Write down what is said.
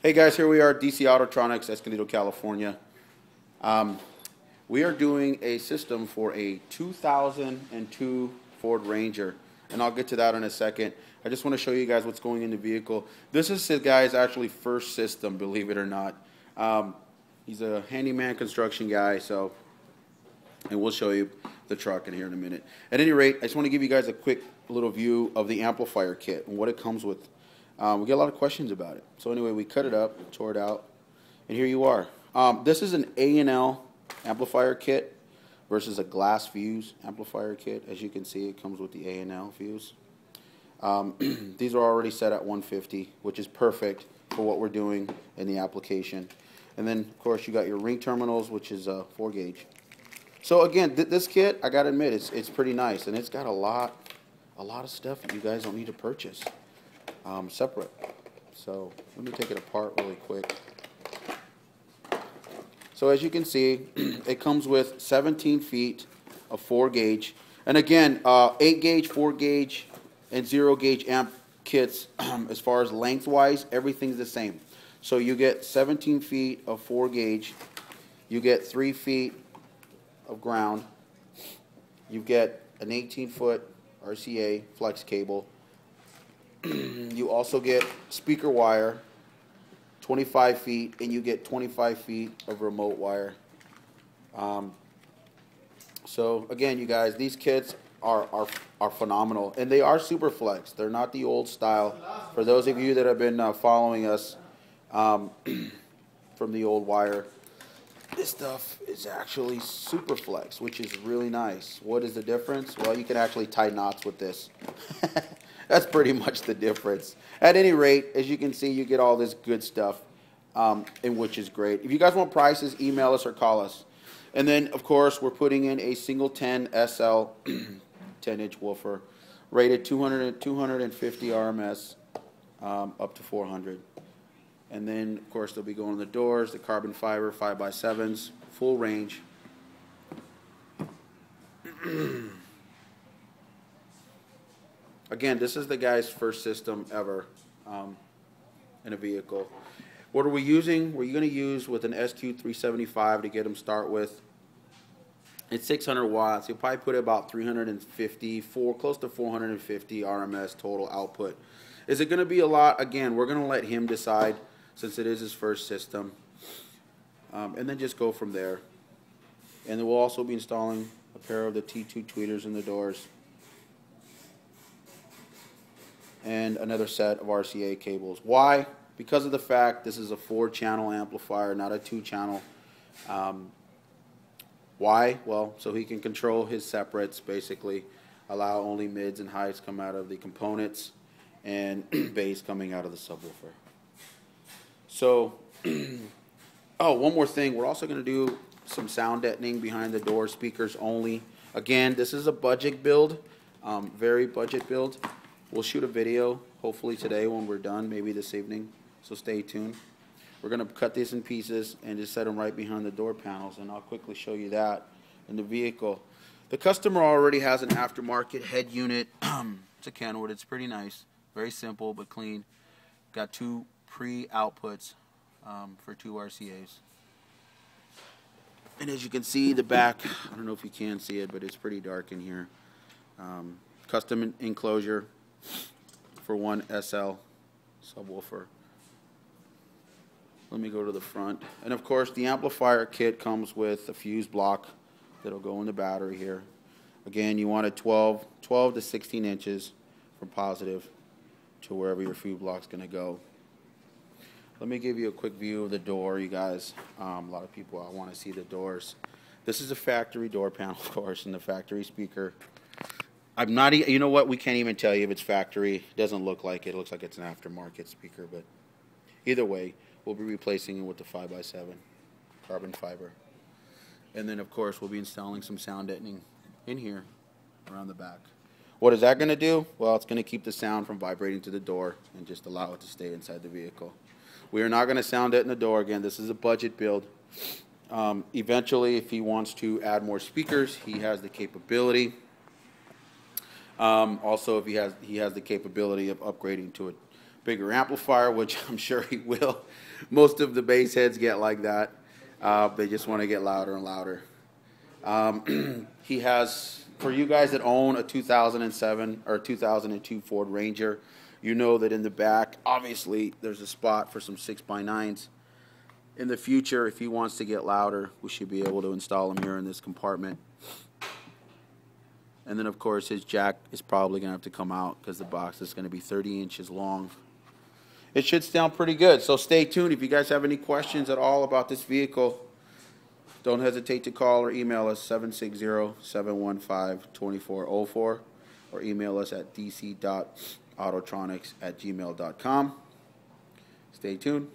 Hey guys, here we are, DC Autotronics, Escondido, California. We are doing a system for a 2002 Ford Ranger, and I'll get to that in a second. I just want to show you guys what's going in the vehicle. This is the guy's actually first system, believe it or not. He's a handyman construction guy, and we'll show you the truck in here in a minute. At any rate, I just want to give you guys a quick little view of the amplifier kit and what it comes with. We get a lot of questions about it. So anyway, we cut it up, tore it out, and here you are. This is an A&L amplifier kit versus a glass fuse amplifier kit. As you can see, it comes with the A&L fuse. These are already set at 150, which is perfect for what we're doing in the application. And then, of course, you got your ring terminals, which is 4 gauge. So again, this kit, I gotta admit, it's pretty nice, and it's got a lot of stuff that you guys don't need to purchase separate. So let me take it apart really quick. So as you can see, it comes with 17 feet of 4 gauge, and again, 8 gauge, 4 gauge, and 0 gauge amp kits. As far as lengthwise, everything's the same. So you get 17 feet of 4 gauge, you get 3 feet of ground, you get an 18-foot RCA flex cable. You also get speaker wire, 25 feet, and you get 25 feet of remote wire. So again, you guys, these kits are phenomenal, and they are super flex. They're not the old style. For those of you that have been following us from the old wire, this stuff is actually super flex, which is really nice. What is the difference? Well, you can actually tie knots with this. That's pretty much the difference. At any rate, as you can see, you get all this good stuff, and which is great. If you guys want prices, email us or call us. And then, of course, we're putting in a single 10 SL 10-inch woofer, rated 250 RMS up to 400. And then, of course, they'll be going on the doors, the carbon fiber 5x7s, full range. Again, this is the guy's first system ever in a vehicle. What are we using? We're going to use with an SQ375 to get him start with. It's 600 watts. You'll probably put about 350, close to 450 RMS total output. Is it going to be a lot? Again, we're going to let him decide since it is his first system. And then just go from there. And then we'll also be installing a pair of the T2 tweeters in the doors. And another set of RCA cables. Why? Because of the fact this is a 4-channel amplifier, not a 2-channel. Why? Well, so he can control his separates, basically, allow only mids and highs come out of the components, and bass coming out of the subwoofer. So, oh, one more thing. We're also going to do some sound deadening behind the door, speakers only. Again, this is a budget build, very budget build. We'll shoot a video, hopefully today when we're done, maybe this evening, so stay tuned. We're going to cut these in pieces and just set them right behind the door panels, and I'll quickly show you that in the vehicle. The customer already has an aftermarket head unit. It's a Kenwood. It's pretty nice. Very simple but clean. Got 2 pre-outputs for 2 RCAs. And as you can see, the back, I don't know if you can see it, but it's pretty dark in here. Custom enclosure for 1 SL subwoofer. Let me go to the front. And of course, the amplifier kit comes with a fuse block that'll go in the battery here. Again, you want it 12 to 16 inches from positive to wherever your fuse block's going to go. Let me give you a quick view of the door, you guys. A lot of people want to see the doors. This is a factory door panel, of course, and the factory speaker. I'm not, you know what, we can't even tell you if it's factory. It doesn't look like it. It looks like it's an aftermarket speaker, but either way, we'll be replacing it with the 5x7 carbon fiber. And then, of course, we'll be installing some sound deadening in here around the back. What is that going to do? Well, it's going to keep the sound from vibrating to the door and just allow it to stay inside the vehicle. We are not going to sound deaden the door. Again, this is a budget build. Eventually, if he wants to add more speakers, he has the capability. Also, if he has the capability of upgrading to bigger amplifier, which I'm sure he will. Most of the bass heads get like that. They just want to get louder and louder. He has, for you guys that own a 2007 or 2002 Ford Ranger, you know that in the back, obviously, there's a spot for some 6x9s. In the future, if he wants to get louder, we should be able to install him here in this compartment. And then, of course, his jack is probably going to have to come out because the box is going to be 30 inches long. It should sound pretty good, so stay tuned. If you guys have any questions at all about this vehicle, don't hesitate to call or email us 760-715-2404 or email us at dc.autotronics@gmail.com. Stay tuned.